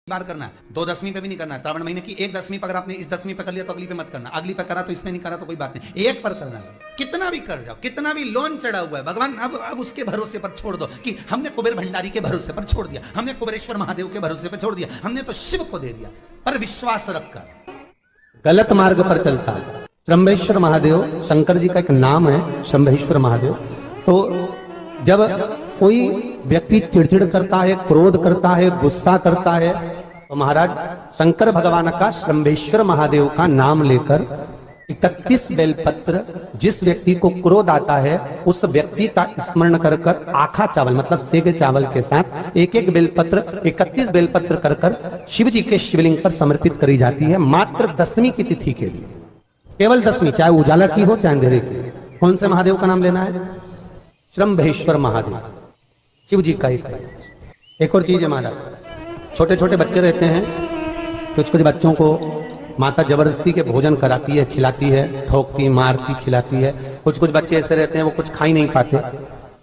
बार करना है, 2 दसवीं पे भी नहीं करना है। श्रावण महीने की 1 दसवीं पर अगर आपने इस दसवीं पे कर लिया तो अगली पे मत करना, अगली पर करा तो इसमें नहीं करा तो कोई बात नहीं, एक पर करना है। कितना भी कर जाओ, कितना भी लोन चढ़ा हुआ है, भगवान अब उसके भरोसे पर छोड़ दो कि हमने कुबेर भंडारी के भरोसे पर छोड़ दिया, हमने कुबेरेश्वर महादेव के भरोसे पर छोड़ दिया, हमने तो शिव को दे दिया। पर विश्वास रखकर गलत मार्ग पर चलता है। शंभेश्वर महादेव शंकर जी का एक नाम है, शंभेश्वर महादेव। तो जब कोई व्यक्ति चिड़चिड़ करता है, क्रोध करता है, गुस्सा करता है, तो महाराज शंकर भगवान का शंभेश्वर महादेव का नाम लेकर 31 बेलपत्र, जिस व्यक्ति को क्रोध आता है उस व्यक्ति का स्मरण कर कर आखा चावल मतलब सेगे चावल के साथ एक एक बेलपत्र 31 बेलपत्र कर कर शिव जी के शिवलिंग पर समर्पित करी जाती है, मात्र दसवीं की तिथि के लिए। केवल दसवीं, चाहे उजाला की हो चाहे अंधेरे की। कौन से महादेव का नाम लेना है? शंभेश्वर महादेव, शिव जी का एक और चीज है महाराज, छोटे छोटे बच्चे रहते हैं, कुछ कुछ बच्चों को माता जबरदस्ती के भोजन कराती है, खिलाती है, ठोकती, मारती, खिलाती है। कुछ कुछ बच्चे ऐसे रहते हैं वो कुछ खा ही नहीं पाते,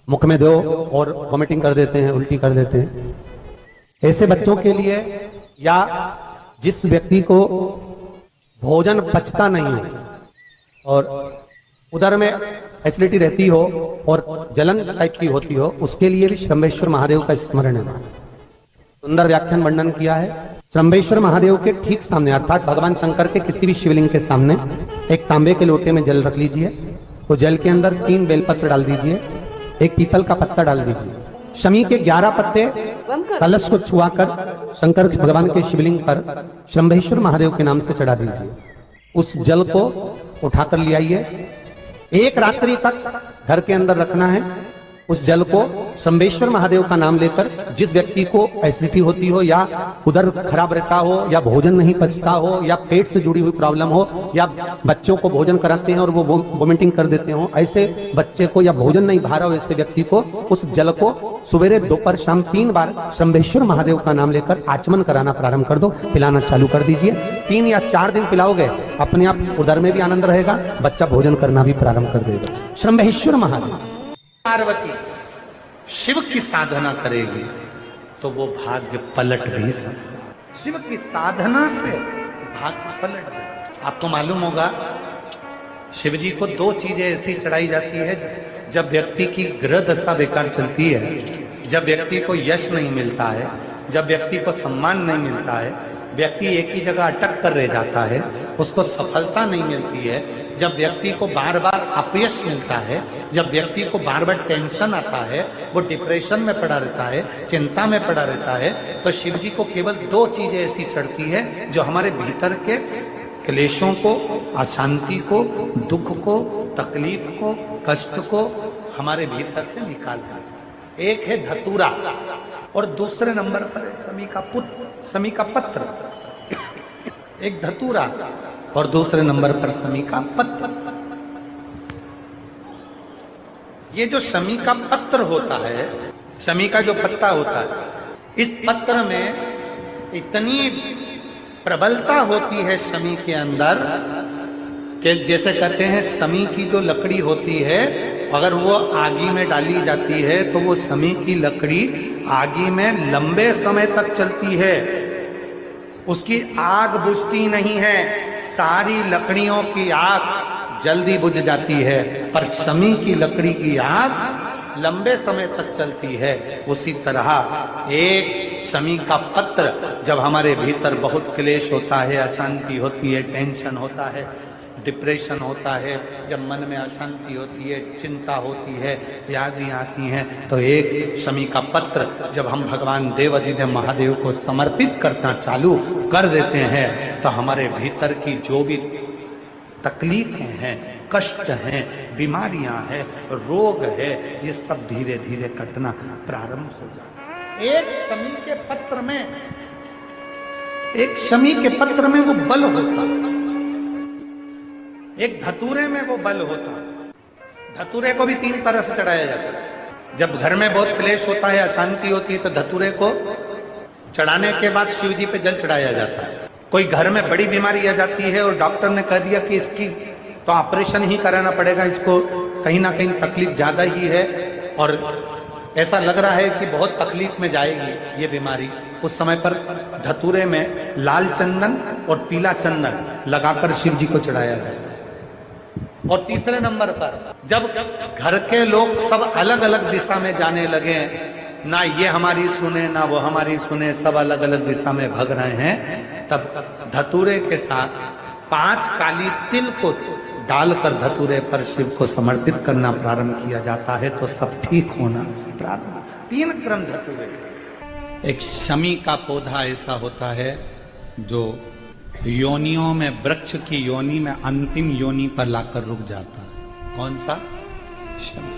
मुख में दो और वॉमिटिंग कर देते हैं, उल्टी कर देते हैं। ऐसे बच्चों के लिए या जिस व्यक्ति को भोजन पचता नहीं है और उधर में एसिडिटी रहती हो और जलन टाइप की होती हो, उसके लिए भी शंभेश्वर महादेव का स्मरण है। सुंदर व्याख्यान वर्णन किया है। शंभेश्वर महादेव के ठीक सामने अर्थात भगवान शंकर के किसी भी शिवलिंग के सामने एक तांबे के लोटे में जल रख लीजिए, तो जल के अंदर 3 बेलपत्र डाल दीजिए, एक पीपल का पत्ता डाल दीजिए, शमी के 11 पत्ते कलश को छुआकर शंकर भगवान के शिवलिंग पर शंभेश्वर महादेव के नाम से चढ़ा दीजिए। उस जल को उठाकर ले आइए, एक रात्रि तक घर के अंदर रखना है। उस जल को शंभेश्वर महादेव का नाम लेकर जिस व्यक्ति को एसिडिटी होती हो या उधर खराब रहता हो या भोजन नहीं पचता हो या पेट से जुड़ी हुई प्रॉब्लम हो या बच्चों को भोजन कराते हैं और वो वोमिटिंग कर देते हो, ऐसे बच्चे को या भोजन नहीं भा रहा हो ऐसे व्यक्ति को उस जल को सवेरे दोपहर शाम 3 बार शंभेश्वर महादेव का नाम लेकर आचमन कराना प्रारंभ कर दो, पिलाना चालू कर दीजिए। 3 या 4 दिन पिलाओगे, अपने आप उधर में भी आनंद रहेगा, बच्चा भोजन करना भी प्रारंभ कर देगा। शंभेश्वर महादेव। पार्वती शिव की साधना करेगी तो वो भाग्य पलट भी सकता। शिव की साधना से भाग्य पलट जाए। आपको मालूम होगा शिव जी को 2 चीजें ऐसी चढ़ाई जाती है जब व्यक्ति की ग्रह दशा बेकार चलती है, जब व्यक्ति को यश नहीं मिलता है, जब व्यक्ति को सम्मान नहीं मिलता है, व्यक्ति एक ही जगह अटक कर रह जाता है, उसको सफलता नहीं मिलती है, जब व्यक्ति को बार बार अपयश मिलता है, जब व्यक्ति को बार बार टेंशन आता है, वो डिप्रेशन में पड़ा रहता है, चिंता में पड़ा रहता है, तो शिव जी को केवल 2 चीजें ऐसी चढ़ती है जो हमारे भीतर के क्लेशों को, अशांति को, दुख को, तकलीफ को, कष्ट को हमारे भीतर से निकाल दे। एक है धतूरा और दूसरे नंबर पर है शमी का पत्र। एक धतूरा और दूसरे नंबर पर शमी का पत्र। ये जो शमी का पत्र होता है, शमी का जो पत्ता होता है, इस पत्र में इतनी प्रबलता होती है शमी के अंदर कि जैसे कहते हैं शमी की जो लकड़ी होती है अगर वो आगी में डाली जाती है तो वो शमी की लकड़ी आगी में लंबे समय तक चलती है, उसकी आग बुझती नहीं है, सारी लकड़ियों की आग जल्दी बुझ जाती है, पर शमी की लकड़ी की आग लंबे समय तक चलती है। उसी तरह एक शमी का पत्र जब हमारे भीतर बहुत क्लेश होता है, अशांति होती है, टेंशन होता है, डिप्रेशन होता है, जब मन में अशांति होती है, चिंता होती है, यादें आती हैं, तो एक शमी का पत्र जब हम भगवान देवाधिदेव महादेव को समर्पित करना चालू कर देते हैं तो हमारे भीतर की जो भी तकलीफें हैं, कष्ट हैं, बीमारियां हैं, रोग है, ये सब धीरे धीरे कटना प्रारंभ हो जाता है। एक शमी के पत्र में वो बल होता है, एक धतूरे में वो बल होता है। धतूरे को भी 3 तरह से चढ़ाया जाता है। जब घर में बहुत क्लेश होता है, अशांति होती है, तो धतूरे को चढ़ाने के बाद शिव जी पे जल चढ़ाया जाता है। कोई घर में बड़ी बीमारी आ जाती है और डॉक्टर ने कह दिया कि इसकी तो ऑपरेशन ही कराना पड़ेगा, इसको कहीं ना कहीं तकलीफ ज्यादा ही है और ऐसा लग रहा है कि बहुत तकलीफ में जाएगी ये बीमारी, उस समय पर धतूरे में लाल चंदन और पीला चंदन लगाकर शिव जी को चढ़ाया जाता है। और तीसरे नंबर पर जब घर के लोग सब अलग अलग दिशा में जाने लगे, ना ये हमारी सुने ना वो हमारी सुने, सब अलग अलग दिशा में भाग रहे हैं, तब धतूरे के साथ 5 काली तिल को डालकर धतूरे पर शिव को समर्पित करना प्रारंभ किया जाता है, तो सब ठीक होना प्रारंभ। 3 क्रम धतूरे। एक शमी का पौधा ऐसा होता है जो योनियों में, वृक्ष की योनि में अंतिम योनि पर लाकर रुक जाता है। कौन सा? शमी।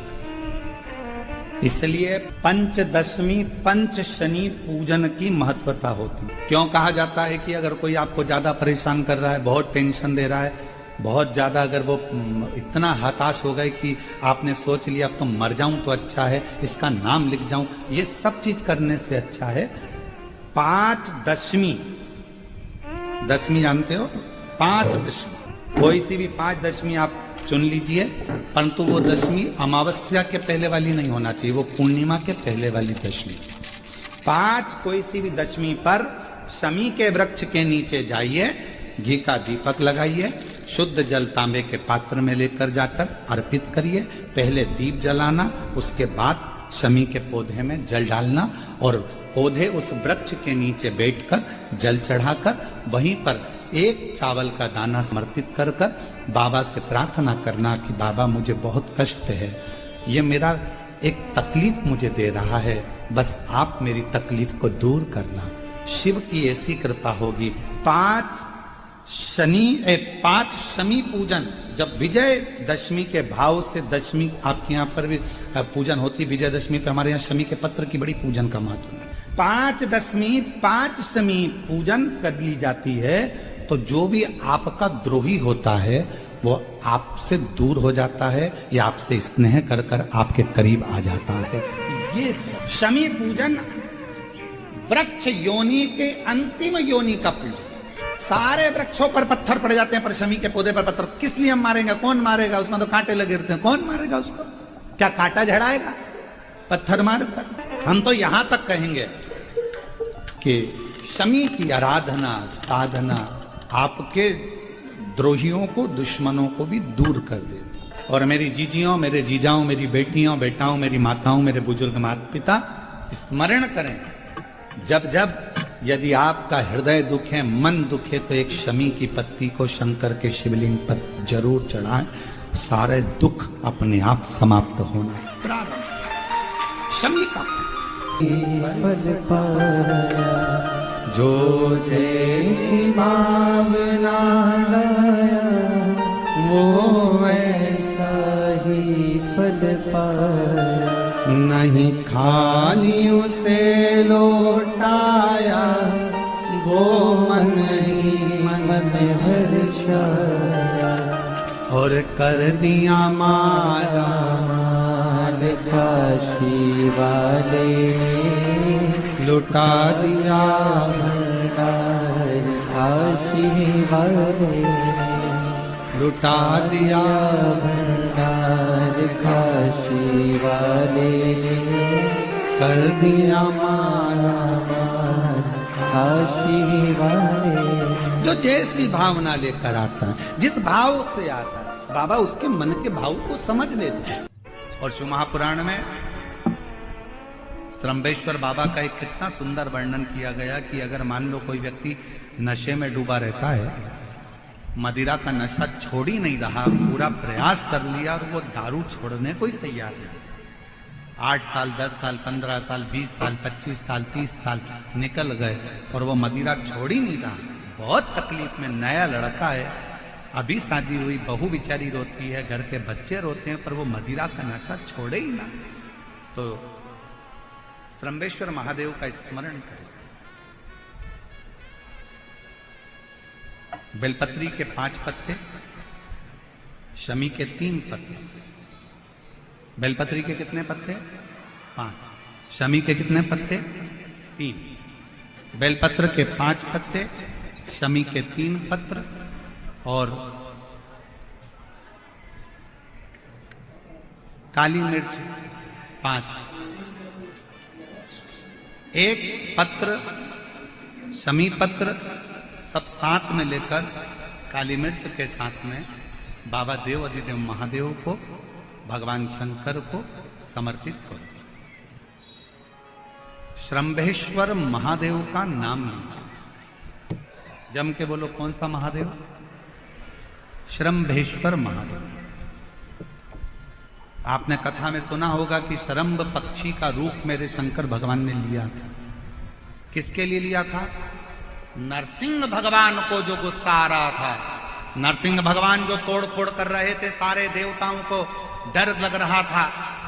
इसलिए पंचदशमी पंच शनि पूजन की महत्वता होती है। क्यों कहा जाता है कि अगर कोई आपको ज्यादा परेशान कर रहा है, बहुत टेंशन दे रहा है, बहुत ज्यादा अगर वो इतना हताश हो गए कि आपने सोच लिया अब तो मर जाऊं तो अच्छा है, इसका नाम लिख जाऊं, ये सब चीज करने से अच्छा है 5 दशमी। दशमी जानते हो? 5 दशमी, कोई सी भी 5 दशमी आप चुन लीजिए, परंतु वो दशमी अमावस्या के पहले वाली नहीं होना चाहिए, वो पूर्णिमा के पहले वाली दशमी। 5 कोई सी भी दशमी पर शमी के वृक्ष के नीचे जाइए, घी का दीपक लगाइए, शुद्ध जल तांबे के पात्र में लेकर जाकर अर्पित करिए। पहले दीप जलाना, उसके बाद शमी के पौधे में जल डालना और पौधे उस वृक्ष के नीचे बैठकर जल चढ़ाकर वहीं पर एक चावल का दाना समर्पित कर कर बाबा से प्रार्थना करना कि बाबा मुझे बहुत कष्ट है, ये मेरा एक तकलीफ मुझे दे रहा है, बस आप मेरी तकलीफ को दूर करना। शिव की ऐसी कृपा होगी। 5 शमी पूजन, जब विजय दशमी के भाव से दशमी आपके यहाँ पर भी पूजन होती, विजय दशमी पे हमारे यहाँ शमी के पत्र की बड़ी पूजन का महत्व है। 5 दशमी 5 शमी पूजन कर ली जाती है, तो जो भी आपका द्रोही होता है वो आपसे दूर हो जाता है या आपसे स्नेह कर कर आपके करीब आ जाता है। ये शमी पूजन वृक्ष योनि के अंतिम योनि का पूजन। सारे वृक्षों पर पत्थर पड़ जाते हैं, पर शमी के पौधे पर पत्थर किस लिए हम मारेंगे? कौन मारेगा? उसमें तो कांटे लगे रहते हैं, कौन मारेगा उसको? क्या कांटा झड़ाएगा पत्थर मारकर? हम तो यहां तक कहेंगे कि शमी की आराधना साधना आपके द्रोहियों को, दुश्मनों को भी दूर कर देती। और मेरी जीजियों, मेरे जीजाओं, मेरी बेटियों, बेटाओं, मेरी माताओं, मेरे बुजुर्ग माता पिता स्मरण करें, जब जब यदि आपका हृदय दुख है, मन दुख है, तो एक शमी की पत्ती को शंकर के शिवलिंग पर जरूर चढ़ाएं, सारे दुख अपने आप समाप्त होना प्रारंभ। शमी का जो जैसी भावना लाया वो ऐसा ही फल पाया, नहीं खाली उसे लौटाया, वो मन ही मन हर्षाया, और कर दिया माया काशी वाले, लुटा दिया भंडार काशी वाले, लुटा दिया भंडार काशी वाले, कर दिया माला काशी वाले। जो जैसी भावना लेकर आता है, जिस भाव से आता है, बाबा उसके मन के भाव को समझ लेते हैं। और शिव महापुराण में त्रंबेश्वर बाबा का एक कितना सुंदर वर्णन किया गया कि अगर मान लो कोई व्यक्ति नशे में डूबा रहता है, मदिरा का नशा छोड़ ही नहीं रहा, पूरा प्रयास कर लिया और वो दारू छोड़ने को ही तैयार नहीं, 8 साल 10 साल 15 साल 20 साल 25 साल 30 साल निकल गए और वो मदिरा छोड़ ही नहीं रहा, बहुत तकलीफ में, नया लड़का है, अभी शादी हुई, बहू बेचारी रोती है, घर के बच्चे रोते हैं, पर वो मदिरा का नशा छोड़े ही ना। तो त्रंबेश्वर महादेव का स्मरण करें। बेलपत्री के 5 पत्ते, शमी के 3 पत्ते। बेलपत्री के कितने पत्ते? 5। शमी के कितने पत्ते? 3। बेलपत्र के 5 पत्ते, शमी के 3 पत्र और काली मिर्च 5। एक पत्र शमी पत्र सब साथ में लेकर काली मिर्च के साथ में बाबा देव अधिदेव महादेव को, भगवान शंकर को समर्पित करो। श्रंभेश्वर महादेव का नाम लीजिए। जम के बोलो, कौन सा महादेव? श्रंभेश्वर महादेव। आपने कथा में सुना होगा कि शरंभ पक्षी का रूप मेरे शंकर भगवान ने लिया था। किसके लिए लिया था? नरसिंह भगवान को जो गुस्सा आ रहा था, नरसिंह भगवान जो तोड़ फोड़ कर रहे थे, सारे देवताओं को डर लग रहा था,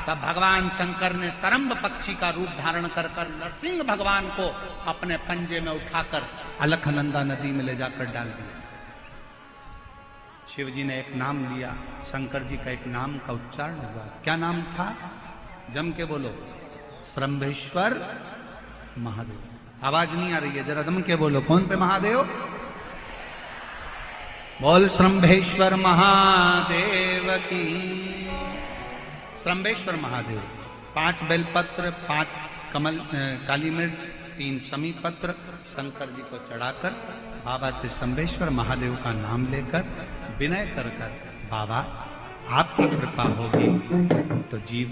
तब भगवान शंकर ने शरंभ पक्षी का रूप धारण कर नरसिंह भगवान को अपने पंजे में उठाकर अलखनंदा नदी में ले जाकर डाल दिया। शिव जी ने एक नाम लिया, शंकर जी का एक नाम का उच्चारण हुआ। क्या नाम था? जम के बोलो, श्रंभेश्वर महादेव। आवाज नहीं आ रही है, जरा दम के बोलो, कौन से महादेव? बोल श्रंभेश्वर महादेव की। श्रंभेश्वर महादेव 5 बेलपत्र, 5 कमल काली मिर्च, 3 शमी पत्र शंकर जी को चढ़ाकर बाबा से शंभेश्वर महादेव का नाम लेकर विनय कर बाबा आपकी कृपा होगी तो जीव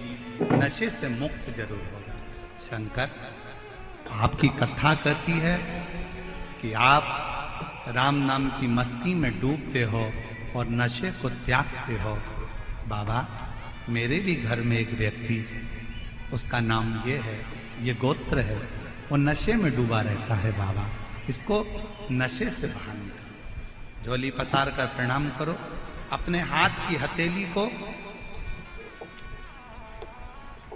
नशे से मुक्त जरूर होगा। शंकर, आपकी कथा कहती है कि आप राम नाम की मस्ती में डूबते हो और नशे को त्यागते हो। बाबा, मेरे भी घर में एक व्यक्ति, उसका नाम ये है, ये गोत्र है, वो नशे में डूबा रहता है। बाबा, इसको नशे से बाहर निकालो। झोली पसार कर प्रणाम करो। अपने हाथ की हथेली को,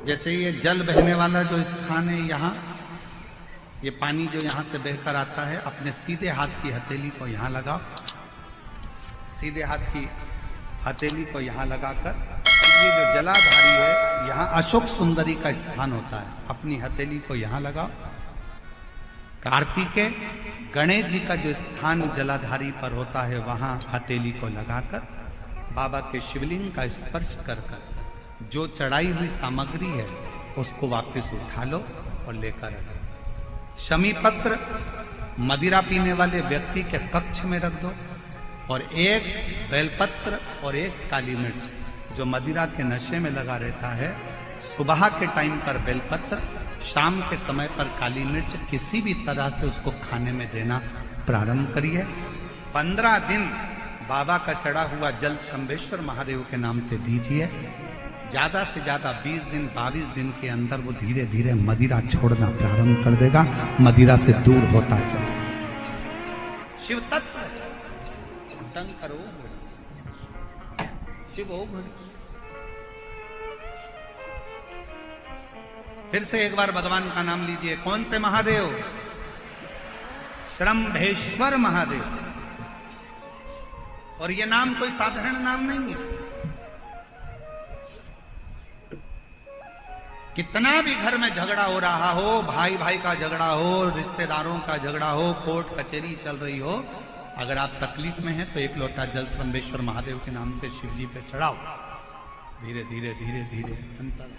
जैसे ये जल बहने वाला जो स्थान है, यहाँ ये पानी जो यहाँ से बहकर आता है, अपने सीधे हाथ की हथेली को यहाँ लगाओ। सीधे हाथ की हथेली को यहाँ लगाकर, ये जो जलाधारी है, यहाँ अशोक सुंदरी का स्थान होता है, अपनी हथेली को यहाँ लगाओ। कार्तिकेय गणेश जी का जो स्थान जलाधारी पर होता है, वहां हथेली को लगाकर बाबा के शिवलिंग का स्पर्श कर जो चढ़ाई हुई सामग्री है उसको वापस उठा लो और लेकर आ जाओ। शमी पत्र मदिरा पीने वाले व्यक्ति के कक्ष में रख दो, और एक बेलपत्र और एक काली मिर्च जो मदिरा के नशे में लगा रहता है, सुबह के टाइम पर बेलपत्र, शाम के समय पर काली मिर्च, किसी भी तरह से उसको खाने में देना प्रारंभ करिए। 15 दिन बाबा का चढ़ा हुआ जल शंभेश्वर महादेव के नाम से दीजिए। ज्यादा से ज्यादा 20 दिन 22 दिन के अंदर वो धीरे धीरे मदिरा छोड़ना प्रारंभ कर देगा, मदिरा से दूर होता चले। शिव तत्व शंकर ओ घड़ी, शिव ओ घड़ी। फिर से एक बार भगवान का नाम लीजिए। कौन से महादेव? श्रंभेश्वर महादेव। और ये नाम कोई साधारण नाम नहीं है। कितना भी घर में झगड़ा हो रहा हो, भाई भाई का झगड़ा हो, रिश्तेदारों का झगड़ा हो, कोर्ट कचहरी चल रही हो, अगर आप तकलीफ में हैं तो एक लोटा जल श्रंभेश्वर महादेव के नाम से शिव जी पे चढ़ाओ। धीरे धीरे धीरे धीरे अंतर।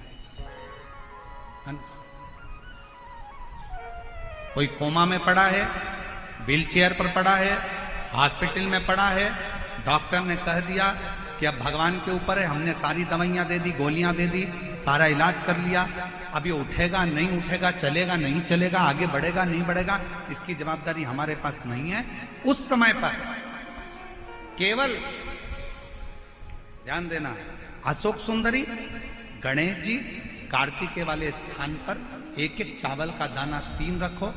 कोई कोमा में पड़ा है, व्हील चेयर पर पड़ा है, हॉस्पिटल में पड़ा है, डॉक्टर ने कह दिया कि अब भगवान के ऊपर है, हमने सारी दवाइयां दे दी, गोलियां दे दी, सारा इलाज कर लिया, अब ये उठेगा नहीं उठेगा, चलेगा नहीं चलेगा, आगे बढ़ेगा नहीं बढ़ेगा, इसकी जवाबदारी हमारे पास नहीं है। उस समय पर केवल ध्यान देना, अशोक सुंदरी, गणेश जी, कार्तिकेय वाले स्थान पर एक एक चावल का दाना 3 रखो।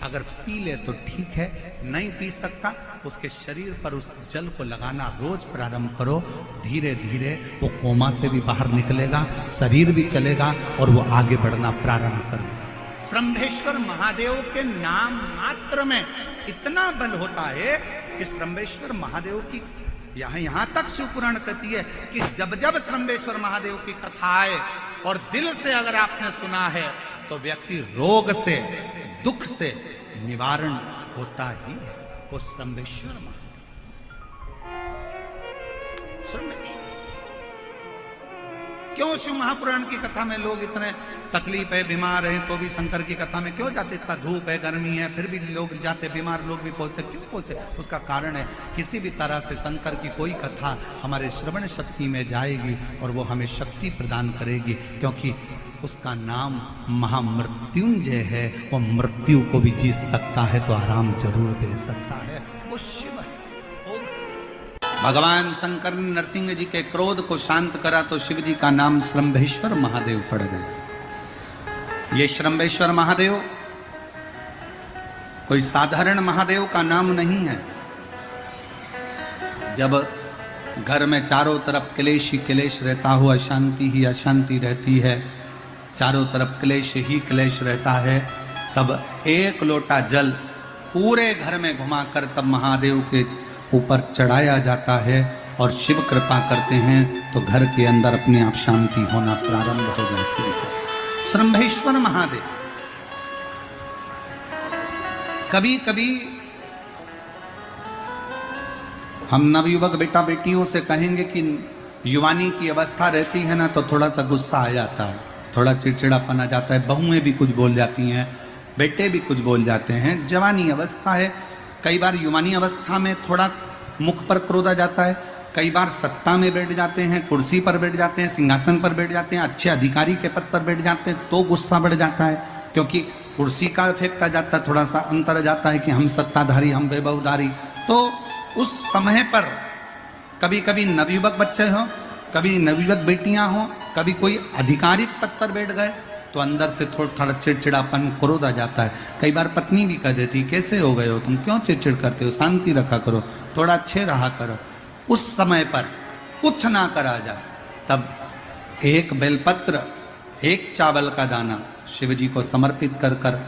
अगर पी ले तो ठीक है, नहीं पी सकता उसके शरीर पर उस जल को लगाना रोज प्रारंभ करो। धीरे धीरे वो कोमा से भी बाहर निकलेगा, शरीर भी चलेगा और वो आगे बढ़ना प्रारंभ करेगा। श्रंभेश्वर महादेव के नाम मात्र में इतना बल होता है कि श्रंभेश्वर महादेव की यहां तक शिव पुराण कहती है कि जब जब श्रंभेश्वर महादेव की कथा आए और दिल से अगर आपने सुना है तो व्यक्ति रोग से, दुख से निवारण होता ही है। वो श्रंभेश्वर महादेव, श्रंभेश्वर क्यों शिव महापुराण की कथा में लोग इतने तकलीफ है, बीमार हैं, तो भी शंकर की कथा में क्यों जाते? इतना धूप है, गर्मी है, फिर भी लोग जाते, बीमार लोग भी पहुंचते, क्यों पहुंचे? उसका कारण है किसी भी तरह से शंकर की कोई कथा हमारे श्रवण शक्ति में जाएगी और वो हमें शक्ति प्रदान करेगी, क्योंकि उसका नाम महामृत्युंजय है। वो मृत्यु को भी जीत सकता है तो आराम जरूर दे सकता है, वो शिव है। भगवान शंकर ने नरसिंह जी के क्रोध को शांत करा तो शिव जी का नाम श्रंभेश्वर महादेव पड़ गया। ये श्रंभेश्वर महादेव कोई साधारण महादेव का नाम नहीं है। जब घर में चारों तरफ क्लेश ही क्लेश रहता हो, अशांति ही अशांति रहती है, चारों तरफ क्लेश ही क्लेश रहता है, तब एक लोटा जल पूरे घर में घुमाकर तब महादेव के ऊपर चढ़ाया जाता है और शिव कृपा करते हैं तो घर के अंदर अपने आप शांति होना प्रारंभ हो जाती है। श्रंभेश्वर महादेव। कभी कभी हम नवयुवक बेटा बेटियों से कहेंगे कि युवानी की अवस्था रहती है ना तो थोड़ा सा गुस्सा आ जाता है, थोड़ा चिड़चिड़ापन आ जाता है, बहुएं भी कुछ बोल जाती हैं, बेटे भी कुछ बोल जाते हैं। जवानी अवस्था है, कई बार युवानी अवस्था में थोड़ा मुख पर क्रोध आ जाता है, कई बार सत्ता में बैठ जाते हैं, कुर्सी पर बैठ जाते हैं, सिंहासन पर बैठ जाते हैं, अच्छे अधिकारी के पद पर बैठ जाते हैं तो गुस्सा बढ़ जाता है, क्योंकि कुर्सी का इफेक्ट आ जाता है, थोड़ा सा अंतर आ जाता है कि हम सत्ताधारी, हम वैभवधारी। तो उस समय पर कभी कभी नवयुवक बच्चे हों, कभी नवयुवक बेटियां हों, कभी कोई आधिकारिक पद पर बैठ गए तो अंदर से थोड़ा चिड़चिड़ापन क्रोध आ जाता है। कई बार पत्नी भी कह देती कैसे हो गए हो तुम, क्यों चिड़चिड़ करते हो, शांति रखा करो, थोड़ा अच्छे रहा करो। उस समय पर कुछ ना करा जाए तब एक बेलपत्र, एक चावल का दाना शिव जी को समर्पित कर कर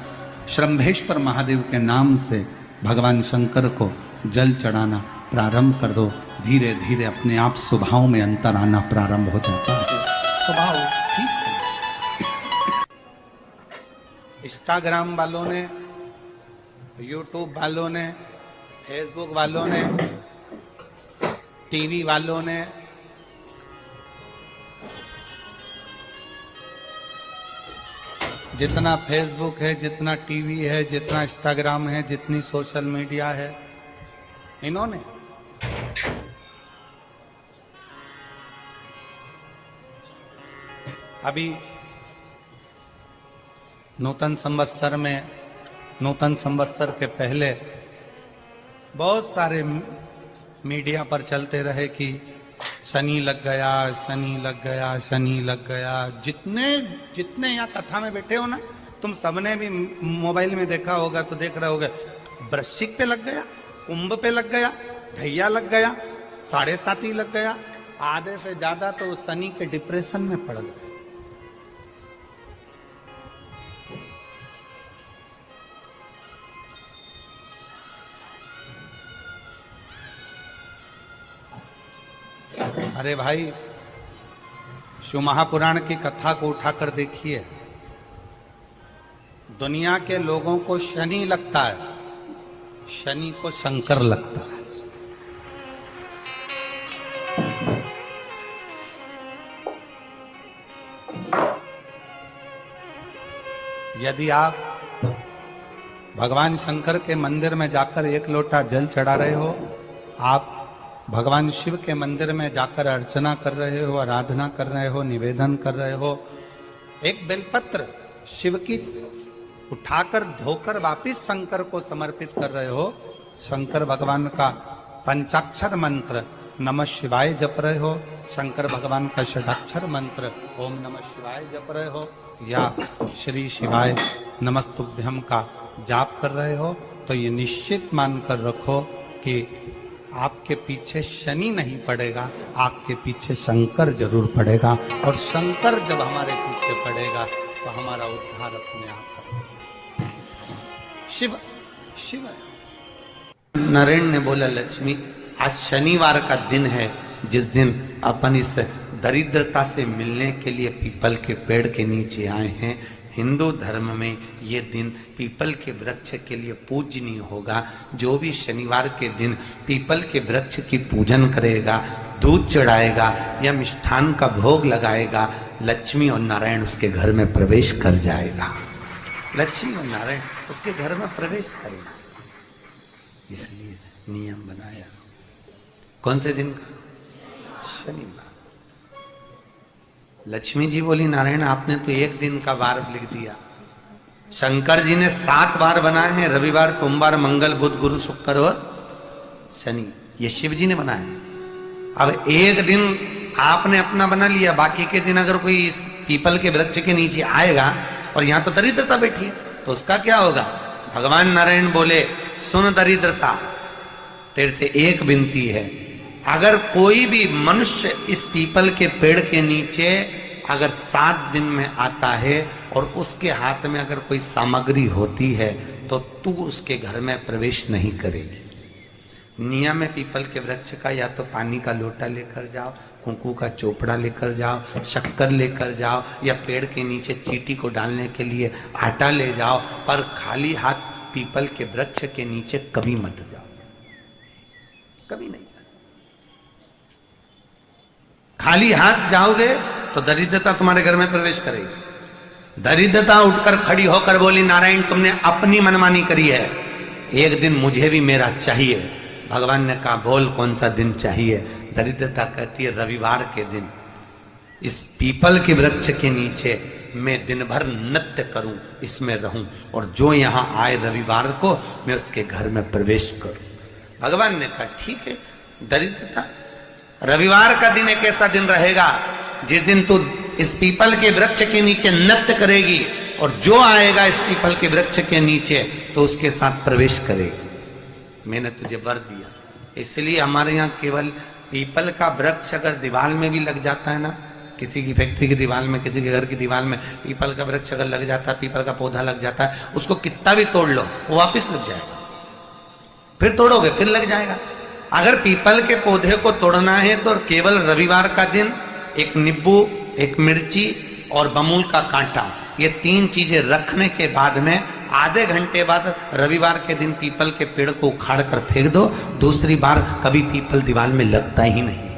श्रंभेश्वर महादेव के नाम से भगवान शंकर को जल चढ़ाना प्रारंभ कर दो। धीरे धीरे अपने आप स्वभाव में अंतर आना प्रारंभ हो जाता है। स्वभाव ठीक है। इंस्टाग्राम वालों ने, यूट्यूब वालों ने, फेसबुक वालों ने, टीवी वालों ने, जितना फेसबुक है, जितना टीवी है, जितना इंस्टाग्राम है, जितनी सोशल मीडिया है, इन्होंने अभी नूतन संवत्सर में, नूतन संवत्सर के पहले बहुत सारे मीडिया पर चलते रहे कि शनि लग गया, शनि लग गया, शनि लग गया। जितने यहाँ कथा में बैठे हो ना, तुम सबने भी मोबाइल में देखा होगा तो देख रहे होगे, वृश्चिक पे लग गया, कुंभ पे लग गया, ढैया लग गया, 7.5 लग गया, आधे से ज्यादा तो शनि के डिप्रेशन में पड़ गए। अरे भाई, शिव महापुराण की कथा को उठाकर देखिए। दुनिया के लोगों को शनि लगता है, शनि को शंकर लगता है। यदि आप भगवान शंकर के मंदिर में जाकर एक लोटा जल चढ़ा रहे हो, आप भगवान शिव के मंदिर में जाकर अर्चना कर रहे हो, आराधना कर रहे हो, निवेदन कर रहे हो, एक बेलपत्र शिव की उठाकर धोकर वापिस शंकर को समर्पित कर रहे हो, शंकर भगवान का पंचाक्षर मंत्र नमः शिवाय जप रहे हो, शंकर भगवान का षडाक्षर मंत्र ओम नमः शिवाय जप रहे हो, या श्री शिवाय नमस्तुभ्यम का जाप कर रहे हो, तो ये निश्चित मानकर रखो कि आपके पीछे शनि नहीं पड़ेगा, आपके पीछे शंकर जरूर पड़ेगा। और शंकर जब हमारे पीछे पड़ेगा तो हमारा उद्धार अपने आप होगा। शिव शिव नरेन ने बोला, लक्ष्मी आज शनिवार का दिन है, जिस दिन अपन इस दरिद्रता से मिलने के लिए पीपल के पेड़ के नीचे आए हैं। हिंदू धर्म में ये दिन पीपल के वृक्ष के लिए पूजनीय होगा। जो भी शनिवार के दिन पीपल के वृक्ष की पूजन करेगा, दूध चढ़ाएगा या मिष्ठान का भोग लगाएगा, लक्ष्मी और नारायण उसके घर में प्रवेश कर जाएगा। लक्ष्मी और नारायण उसके घर में प्रवेश करेगा। इसलिए नियम बनाया। कौन से दिन का? शनिवार। लक्ष्मी जी बोली नारायण आपने तो एक दिन का वार लिख दिया। शंकर जी ने 7 वार बनाए हैं, रविवार, सोमवार, मंगल, बुध, गुरु, शुक्र और शनि। ये शिव जी ने बनाए। अब एक दिन आपने अपना बना लिया, बाकी के दिन अगर कोई इस पीपल के वृक्ष के नीचे आएगा और यहां तो दरिद्रता बैठी है तो उसका क्या होगा? भगवान नारायण बोले सुन दरिद्रता, तेरे से एक विनती है, अगर कोई भी मनुष्य इस पीपल के पेड़ के नीचे अगर 7 दिन में आता है और उसके हाथ में अगर कोई सामग्री होती है तो तू उसके घर में प्रवेश नहीं करेगी। नियम है पीपल के वृक्ष का, या तो पानी का लोटा लेकर जाओ, कुंकू का चोपड़ा लेकर जाओ, शक्कर लेकर जाओ, या पेड़ के नीचे चींटी को डालने के लिए आटा ले जाओ, पर खाली हाथ पीपल के वृक्ष के नीचे कभी मत जाओ, कभी नहीं। खाली हाथ जाओगे तो दरिद्रता तुम्हारे घर में प्रवेश करेगी। दरिद्रता उठकर खड़ी होकर बोली नारायण तुमने अपनी मनमानी करी है, एक दिन मुझे भी मेरा चाहिए। भगवान ने कहा बोल कौन सा दिन चाहिए? दरिद्रता कहती है रविवार के दिन इस पीपल के वृक्ष के नीचे मैं दिन भर नृत्य करूं, इसमें रहूं, और जो यहां आए रविवार को मैं उसके घर में प्रवेश करूं। भगवान ने कहा ठीक है। दरिद्रता रविवार का दिन एक ऐसा दिन रहेगा जिस दिन तू इस पीपल के वृक्ष के नीचे नृत्य करेगी और जो आएगा इस पीपल के वृक्ष के नीचे तो उसके साथ प्रवेश करेगी। मैंने तुझे वर दिया। इसलिए हमारे यहाँ केवल पीपल का वृक्ष अगर दीवार में भी लग जाता है ना, किसी की फैक्ट्री की दीवार में, किसी के घर की दीवार में पीपल का वृक्ष अगर लग जाता है, पीपल का पौधा लग जाता है, उसको कितना भी तोड़ लो वो वापिस लग जाएगा। फिर तोड़ोगे फिर लग जाएगा। अगर पीपल के पौधे को तोड़ना है तो केवल रविवार का दिन एक नींबू, एक मिर्ची और बमूल का कांटा, ये 3 चीजें रखने के बाद में आधे घंटे बाद रविवार के दिन पीपल के पेड़ को उखाड़ कर फेंक दो। दूसरी बार कभी पीपल दीवार में लगता ही नहीं।